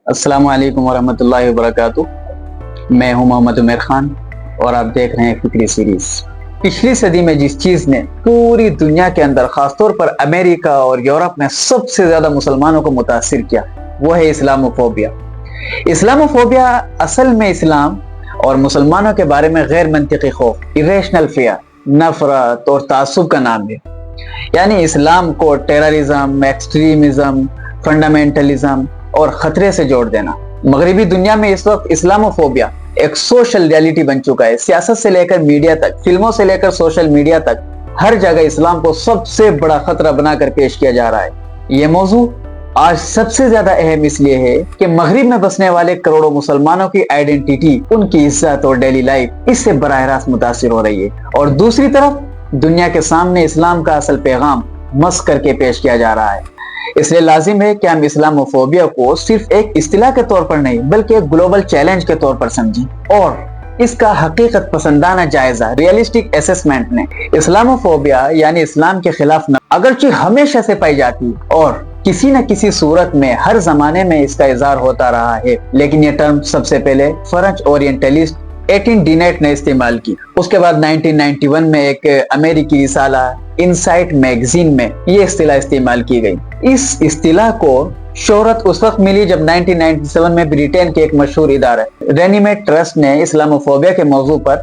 السلام علیکم ورحمۃ اللہ وبرکاتہ۔ میں ہوں محمد عمر خان اور آپ دیکھ رہے ہیں فکری سیریز۔ پچھلی صدی میں جس چیز نے پوری دنیا کے اندر خاص طور پر امریکہ اور یورپ میں سب سے زیادہ مسلمانوں کو متاثر کیا وہ ہے اسلاموفوبیا۔ اسلاموفوبیا اصل میں اسلام اور مسلمانوں کے بارے میں غیر منطقی خوف، irrational fear، نفرت اور تعصب کا نام ہے۔ یعنی اسلام کو ٹیررزم، ایکسٹریمزم، فنڈامنٹلزم اور خطرے سے جوڑ دینا۔ مغربی دنیا میں اس وقت اسلاموفوبیا ایک سوشل ریالٹی بن چکا ہے۔ سیاست سے لے کر میڈیا تک، فلموں سے لے کر سوشل میڈیا تک، ہر جگہ اسلام کو سب سے بڑا خطرہ بنا کر پیش کیا جا رہا ہے۔ یہ موضوع آج سب سے زیادہ اہم اس لیے ہے کہ مغرب میں بسنے والے کروڑوں مسلمانوں کی آئیڈینٹی، ان کی عزت اور ڈیلی لائف اس سے براہ راست متاثر ہو رہی ہے، اور دوسری طرف دنیا کے سامنے اسلام کا اصل پیغام مسخ کر کے پیش کیا جا رہا ہے۔ اس لیے لازم ہے کہ ہم اسلاموفوبیا کو صرف ایک اصطلاح کے طور پر نہیں بلکہ ایک گلوبل چیلنج کے طور پر سمجھیں، اور اس کا حقیقت پسندانہ جائزہ، ریئلسٹک اسسمنٹ نے اسلاموفوبیا یعنی اسلام کے خلاف اگرچہ ہمیشہ سے پائی جاتی اور کسی نہ کسی صورت میں ہر زمانے میں اس کا اظہار ہوتا رہا ہے، لیکن یہ ٹرم سب سے پہلے فرنچ اورینٹلسٹ 18 نے استعمال کی۔ اس کے بعد 1991 میں ایک امریکی رسالہ انسائٹ میگزین میں یہ اصطلاح استعمال کی گئی۔ اس اصطلاح کو شہرت اس وقت ملی جب 1997 میں برطانیہ کے ایک مشہور ادارہ رینیمیٹ ٹرسٹ نے اسلاموفوبیا کے موضوع پر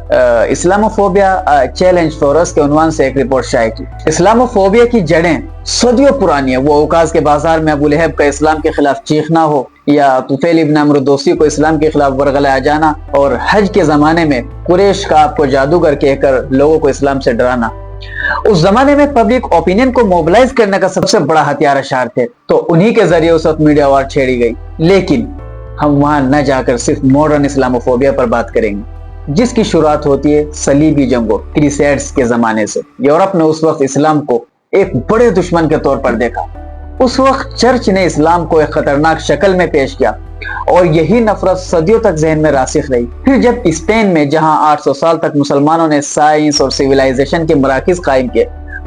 اسلاموفوبیا چیلنج فور اس کے عنوان سے ایک رپورٹ شائع کی۔ اسلاموفوبیا کی جڑیں صدیوں پرانی ہیں۔ وہ اوکاز کے بازار میں ابو لہب کا اسلام کے خلاف چیخنا ہو، یا طفیل ابن عمرو دوسی کو اسلام کے خلاف ورغلہ جانا، اور حج کے زمانے میں قریش کا آپ کو جادوگر کہہ کر لوگوں کو اسلام سے ڈرانا۔ اس زمانے میں پبلک اوپینین کو موبلائز کرنے کا سب سے بڑا ہتھیار اشعار تھے، تو انہی کے ذریعے اس وقت میڈیا وار چھیڑی گئی۔ لیکن ہم وہاں نہ جا کر صرف ماڈرن اسلاموفوبیا پر بات کریں گے، جس کی شروعات ہوتی ہے صلیبی جنگوں، کریسیڈز کے زمانے سے۔ یورپ نے اس وقت اسلام کو ایک بڑے دشمن کے طور پر دیکھا۔ اس وقت چرچ نے اسلام کو ایک خطرناک شکل میں پیش کیا، اور یہی نفرت صدیوں تک ذہن میں راسخ رہی۔ پھر جب اسپین میں جہاں 800 سال تک مسلمانوں نے سائنس اور سیولائزیشن کے مراکز قائم کیے،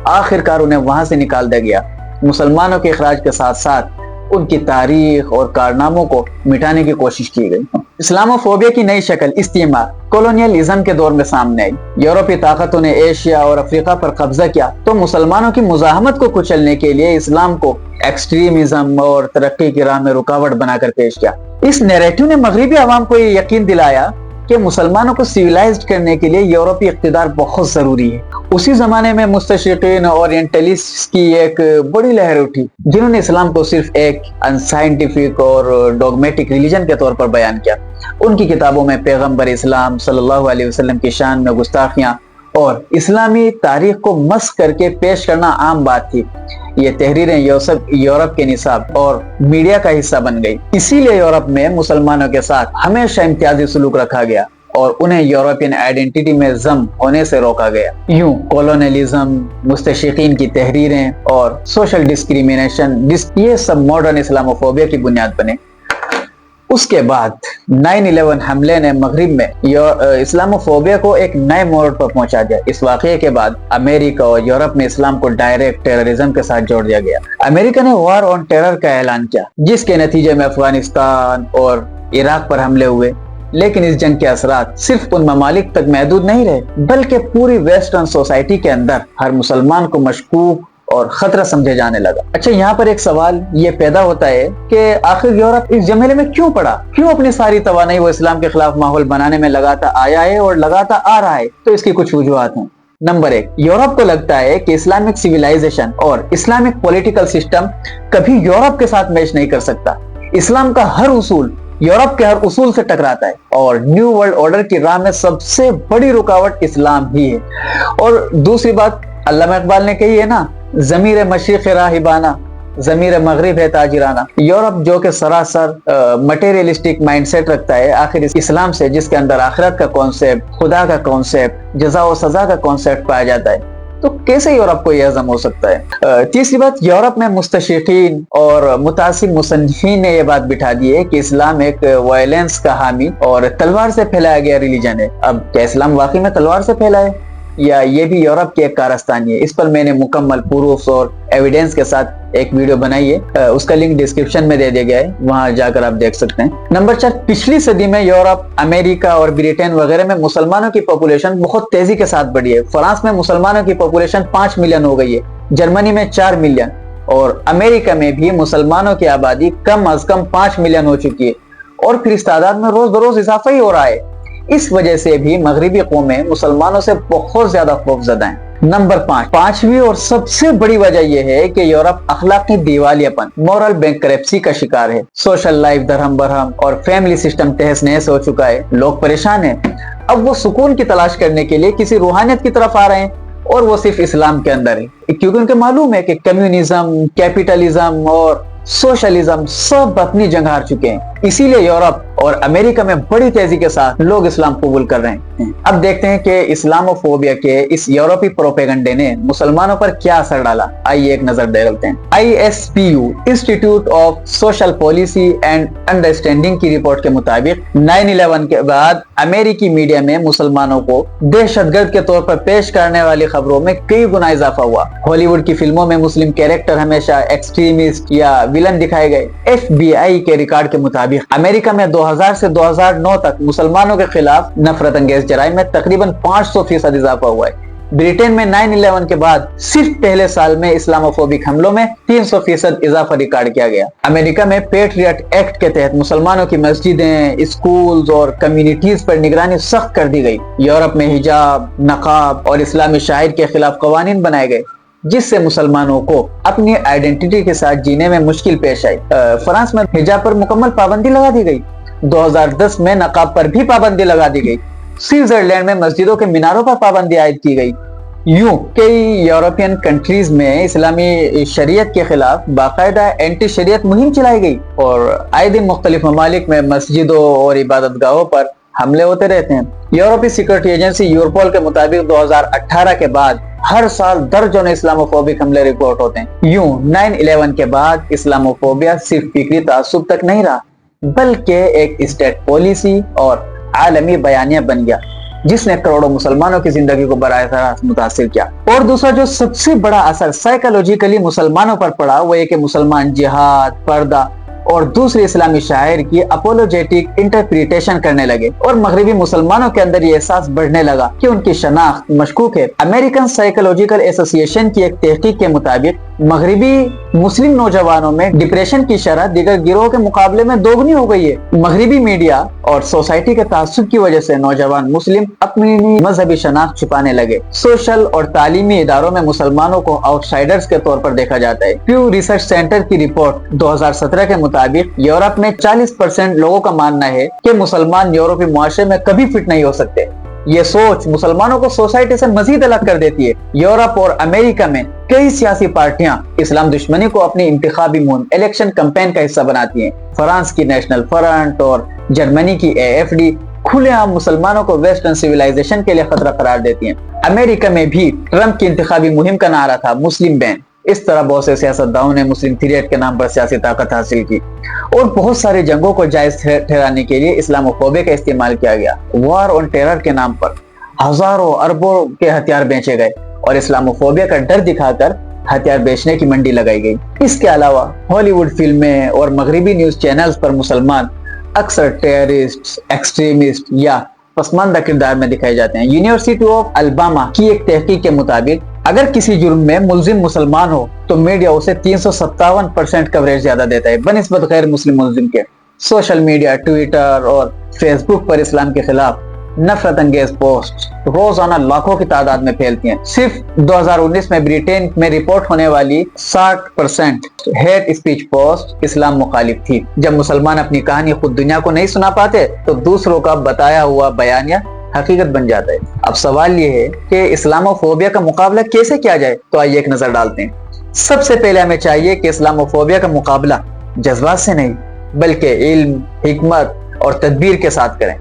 آخر کار انہیں وہاں سے نکال دیا گیا۔ مسلمانوں کے اخراج کے ساتھ ساتھ ان کی تاریخ اور کارناموں کو مٹانے کی کوشش کی گئی۔ اسلاموفوبیا کی نئی شکل استعمار، کولونیلزم کے دور میں سامنے آئی۔ یورپی طاقتوں نے ایشیا اور افریقہ پر قبضہ کیا تو مسلمانوں کی مزاحمت کو کچلنے کے لیے اسلام کو ایکسٹریمزم اور ترقی کی راہ میں رکاوٹ بنا کر پیش کیا۔ اس نیریٹو نے مغربی عوام کو یہ یقین دلایا کہ مسلمانوں کو سیولائزڈ کرنے کے لیے یورپی اقتدار بہت ضروری ہے۔ اسی زمانے میں مستشرقین اور اورینٹلسٹ کی ایک بڑی لہر اٹھی، جنہوں نے اسلام کو صرف ایک انسائنٹیفک اور ڈوگمیٹک ریلیجن کے طور پر بیان کیا۔ ان کی کتابوں میں پیغمبر اسلام صلی اللہ علیہ وسلم کی شان میں گستاخیاں اور اسلامی تاریخ کو مسخ کر کے پیش کرنا عام بات تھی۔ یہ تحریریں یورپ کے نصاب اور میڈیا کا حصہ بن گئی۔ اسی لیے یورپ میں مسلمانوں کے ساتھ ہمیشہ امتیازی سلوک رکھا گیا اور انہیں یورپین آئیڈینٹی میں ضم ہونے سے روکا گیا۔ یوں کولونیلزم، مستشرقین کی تحریریں اور سوشل ڈسکریمنیشن، یہ سب ماڈرن اسلاموفوبیا کی بنیاد بنے۔ اس کے بعد 9/11 حملے نے مغرب میں اسلاموفوبیا کو ایک نئے موڑ پر پہنچا دیا۔ اس واقعے کے بعد امریکہ اور یورپ میں اسلام کو ڈائریکٹ ٹیررزم کے ساتھ جوڑ دیا گیا۔ امریکہ نے وار آن ٹیرر کا اعلان کیا، جس کے نتیجے میں افغانستان اور عراق پر حملے ہوئے۔ لیکن اس جنگ کے اثرات صرف ان ممالک تک محدود نہیں رہے، بلکہ پوری ویسٹرن سوسائٹی کے اندر ہر مسلمان کو مشکوک اور خطرہ سمجھے جانے لگا۔ اچھا، یہاں پر ایک سوال یہ پیدا ہوتا ہے کہ آخر یورپ اس جھمیلے میں کیوں پڑا؟ کیوں اپنی ساری توانائی وہ اسلام کے خلاف ماحول بنانے میں لگاتا آیا ہے اور لگاتا آ رہا ہے؟ تو اس کی کچھ وجوہات ہیں۔ نمبر 1، یورپ کو لگتا ہے کہ اسلامک سیولائزیشن اور اسلامک پولیٹیکل سسٹم کبھی یورپ کے ساتھ میچ نہیں کر سکتا۔ اسلام کا ہر اصول یورپ کے ہر اصول سے ٹکراتا ہے، اور نیو ورلڈ آرڈر کی راہ میں سب سے بڑی رکاوٹ اسلام ہی ہے۔ اور دوسری بات علامہ اقبال نے کہی ہے نا، ضمیر مشرق راہبانہ، ضمیر مغرب ہے تاجرانہ۔ یورپ جو کہ سراسر مٹیریلسٹک مائنڈ سیٹ رکھتا ہے، آخر اس اسلام سے، جس کے اندر آخرت کا کانسیپٹ، خدا کا کانسیپٹ، جزا و سزا کا کانسیپٹ پایا جاتا ہے، تو کیسے یورپ کو یہ ہضم ہو سکتا ہے؟ تیسری بات، یورپ میں مستشرقین اور متعصب مصنفین نے یہ بات بٹھا دی ہے کہ اسلام ایک وائلنس کا حامی اور تلوار سے پھیلایا گیا ریلیجن ہے۔ اب کیا اسلام واقعی میں تلوار سے پھیلا ہے؟ یا یہ بھی یورپ کی ایک کارستانی ہے؟ اس پر میں نے مکمل پروفز اور ایویڈنس کے ساتھ ایک ویڈیو بنائی ہے، اس کا لنک ڈسکرپشن میں دے دیا گیا ہے، وہاں جا کر آپ دیکھ سکتے ہیں۔ نمبر 4، پچھلی صدی میں یورپ، امریکہ اور برطانیہ وغیرہ میں مسلمانوں کی پاپولیشن بہت تیزی کے ساتھ بڑھی ہے۔ فرانس میں مسلمانوں کی پاپولیشن 5 ملین ہو گئی ہے، جرمنی میں 4 ملین، اور امریکہ میں بھی مسلمانوں کی آبادی کم از کم 5 ملین ہو چکی ہے، اور پھر اس تعداد میں روز بروز اضافہ ہی ہو رہا ہے۔ اس وجہ سے بھی مغربی قومیں مسلمانوں سے بہت زیادہ خوفزدہ ہیں۔ نمبر 5، پانچویں اور سب سے بڑی وجہ یہ ہے کہ یورپ اخلاقی دیوالیاپن، مورل بینکرپسی کا شکار ہے۔ سوشل لائف درہم برہم اور فیملی سسٹم تہس نہس ہو چکا ہے، لوگ پریشان ہیں۔ اب وہ سکون کی تلاش کرنے کے لیے کسی روحانیت کی طرف آ رہے ہیں، اور وہ صرف اسلام کے اندر ہے، کیونکہ ان کو معلوم ہے کہ کمیونزم، کیپیٹلزم اور سوشلزم سب اپنی جنگ ہار چکے ہیں۔ اسی لیے یورپ اور امریکہ میں بڑی تیزی کے ساتھ لوگ اسلام قبول کر رہے ہیں۔ اب دیکھتے ہیں کہ اسلاموفوبیا کے اس یورپی پروپیگنڈے نے مسلمانوں پر کیا اثر ڈالا۔ آئیے ایک نظر ڈالتے ہیں۔ ISPU institute of social policy and understanding کی رپورٹ کے مطابق 9/11 کے بعد امریکی میڈیا میں مسلمانوں کو دہشت گرد کے طور پر پیش کرنے والی خبروں میں کئی گنا اضافہ ہوا۔ ہالی ووڈ کی فلموں میں مسلم کیریکٹر ہمیشہ ایکسٹریمسٹ یا ویلن دکھائے گئے۔ FBI کے ریکارڈ کے مطابق امریکہ میں 2000 سے 2009 تک مسلمانوں کے خلاف نفرت انگیز جرائم میں تقریباً 500% اضافہ ہوا ہے۔ برطانیہ میں 9/11 کے بعد صرف پہلے سال میں اسلاموفوبک حملوں میں 300% اضافہ ریکارڈ کیا گیا۔ امریکہ میں پیٹریٹ ایکٹ کے تحت مسلمانوں کی مسجدیں، اسکولز اور کمیونٹیز پر نگرانی سخت کر دی گئی۔ یورپ میں حجاب، نقاب اور اسلامی شاعر کے خلاف قوانین بنائے گئے، جس سے مسلمانوں کو اپنی آئیڈینٹی کے ساتھ جینے میں مشکل پیش آئی۔ فرانس میں حجاب پر مکمل پابندی لگا دی گئی۔ 2010 میں نقاب پر بھی پابندی لگا دی گئی۔ سوئٹزرلینڈ میں مسجدوں کے میناروں پر پابندی عائد کی گئی۔ یوں کئی یورپین کنٹریز میں اسلامی شریعت کے خلاف باقاعدہ اینٹی شریعت مہم چلائی گئی، اور آئے دن مختلف ممالک میں مسجدوں اور عبادت گاہوں پر حملے ہوتے رہتے ہیں۔ یورپی سیکورٹی ایجنسی یورپول کے مطابق 2018 کے بعد ہر سال درجنوں اسلاموفوبک حملے رپورٹ ہوتے ہیں۔ یوں 9/11 کے بعد اسلاموفوبیا صرف فکری تعصب تک نہیں رہا، بلکہ ایک اسٹیٹ پالیسی اور عالمی بیانیہ بن گیا، جس نے کروڑوں مسلمانوں کی زندگی کو براہ راست متاثر کیا۔ اور دوسرا جو سب سے بڑا اثر سائیکولوجیکلی مسلمانوں پر پڑا، وہ یہ کہ مسلمان جہاد، پردہ اور دوسرے اسلامی شاعر کی اپولوجیٹک انٹرپریٹیشن کرنے لگے، اور مغربی مسلمانوں کے اندر یہ احساس بڑھنے لگا کہ ان کی شناخت مشکوک ہے۔ امریکن سائیکولوجیکل ایسوسی ایشن کی ایک تحقیق کے مطابق مغربی مسلم نوجوانوں میں ڈپریشن کی شرح دیگر گروہوں کے مقابلے میں دوگنی ہو گئی ہے۔ مغربی میڈیا اور سوسائٹی کے تعصب کی وجہ سے نوجوان مسلم اپنی مذہبی شناخت چھپانے لگے۔ سوشل اور تعلیمی اداروں میں مسلمانوں کو آؤٹ سائڈرز کے طور پر دیکھا جاتا ہے۔ پیو ریسرچ سینٹر کی رپورٹ 2017 کے مطابق یورپ میں 40% لوگوں کا ماننا ہے کہ مسلمان یورپی معاشرے میں کبھی فٹ نہیں ہو سکتے۔ یہ سوچ مسلمانوں کو سوسائٹی سے مزید الگ کر دیتی ہے۔ یورپ اور امریکہ میں کئی سیاسی پارٹیاں اسلام دشمنی کو اپنی انتخابی مہم، الیکشن کمپین کا حصہ بناتی ہیں۔ فرانس کی نیشنل فرنٹ اور جرمنی کی AFD کھلے عام مسلمانوں کو ویسٹرن سیولائزیشن کے لیے خطرہ قرار دیتی ہیں۔ امریکہ میں بھی ٹرمپ کی انتخابی مہم کا نعرہ تھا مسلم بین۔ اس طرح بہت سے سیاستدانوں نے مسلم تھریٹ کے نام پر سیاسی طاقت حاصل کی، اور بہت ساری جنگوں کو جائز ٹھہرانے کے لیے اسلاموفوبیا کا استعمال کیا گیا۔ وار آن ٹیرر کے نام پر ہزاروں اربوں کے ہتھیار بیچے گئے، اور اسلاموفوبیا کا ڈر دکھا کر ہتھیار بیچنے کی منڈی لگائی گئی۔ اس کے علاوہ ہالی ووڈ فلمیں اور مغربی نیوز چینلز پر مسلمان اکثر ٹیررسٹ، ایکسٹریمسٹ یا پسماندہ کردار میں دکھائے جاتے ہیں۔ یونیورسٹی آف الاباما کی ایک تحقیق کے مطابق اگر کسی جرم میں ملزم مسلمان ہو تو میڈیا اسے 357% کوریج زیادہ دیتا ہے بنسبت غیر مسلم ملزم کے۔ سوشل میڈیا، ٹویٹر اور فیس بک پر اسلام کے خلاف نفرت انگیز پوسٹ روزانہ لاکھوں کی تعداد میں پھیلتی ہیں۔ صرف 2019 میں برطانیہ میں رپورٹ ہونے والی 60% ہیٹ اسپیچ پوسٹ اسلام مخالف تھی۔ جب مسلمان اپنی کہانی خود دنیا کو نہیں سنا پاتے تو دوسروں کا بتایا ہوا بیانیہ حقیقت بن جاتا ہے۔ اب سوال یہ ہے کہ اسلاموفوبیا کا مقابلہ کیسے کیا جائے؟ تو آئیے ایک نظر ڈالتے ہیں۔ سب سے پہلے ہمیں چاہیے کہ اسلاموفوبیا کا مقابلہ جذبات سے نہیں بلکہ علم، حکمت اور تدبیر کے ساتھ کریں۔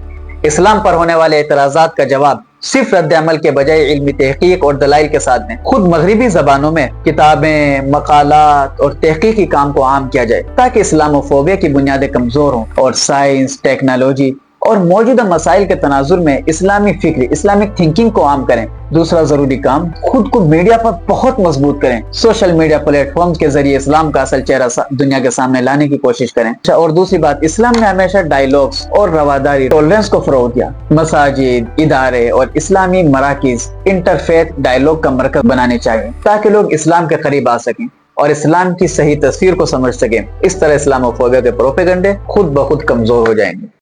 اسلام پر ہونے والے اعتراضات کا جواب صرف رد عمل کے بجائے علمی تحقیق اور دلائل کے ساتھ دیں۔ خود مغربی زبانوں میں کتابیں، مقالات اور تحقیقی کام کو عام کیا جائے تاکہ اسلاموفوبیا کی بنیادیں کمزور ہوں اور سائنس، ٹیکنالوجی اور موجودہ مسائل کے تناظر میں اسلامی فکر، اسلامک تھنکنگ کو عام کریں۔ دوسرا ضروری کام، خود کو میڈیا پر بہت مضبوط کریں۔ سوشل میڈیا پلیٹ فارمز کے ذریعے اسلام کا اصل چہرہ دنیا کے سامنے لانے کی کوشش کریں۔ اور دوسری بات، اسلام نے ہمیشہ ڈائیلاگز اور رواداری، ٹولرنس کو فروغ دیا۔ مساجد، ادارے اور اسلامی مراکز انٹرفیتھ ڈائیلاگ کا مرکز بنانے چاہیے تاکہ لوگ اسلام کے قریب آ سکیں اور اسلام کی صحیح تصویر کو سمجھ سکیں۔ اس طرح اسلام و فوبیا کے پروپیگنڈے خود بخود کمزور ہو جائیں گے۔